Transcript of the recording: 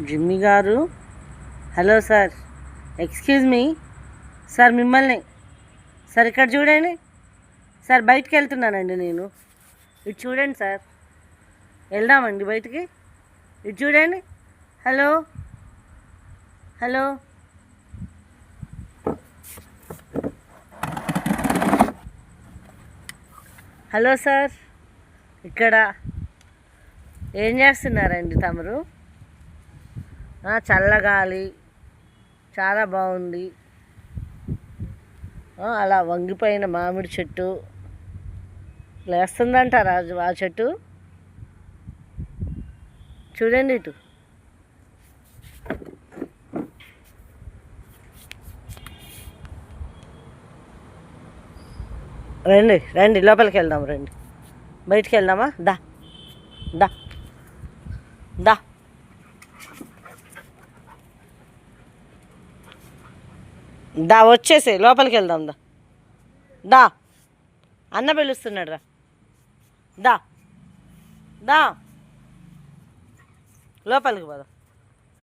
జిమ్మి గారు, hello sir, excuse me sir, మిమ్మల్ని సార్ ఇక్కడ చూడండి సార్, బయటికి వెళ్తున్నానండి నేను. ఇటు చూడండి సార్, వెళ్దామండి బయటికి. ఇటు చూడండి. హలో హలో హలో సార్, ఇక్కడ ఏం చేస్తున్నారండి తమరు? చల్లగాలి చాలా బాగుంది. అలా వంగిపోయిన మామిడి చెట్టు లేస్తుందంటారా ఆ చెట్టు? చూడండి ఇటు. రండి రండి, లోపలికి వెళ్దాం, రండి బయటికి వెళ్దామా? దా దా దా దా వచ్చేసే, లోపలికి వెళ్దాం. దా దా అన్న పిలుస్తున్నాడు, రా. దా దా లోపలికి పోదాం.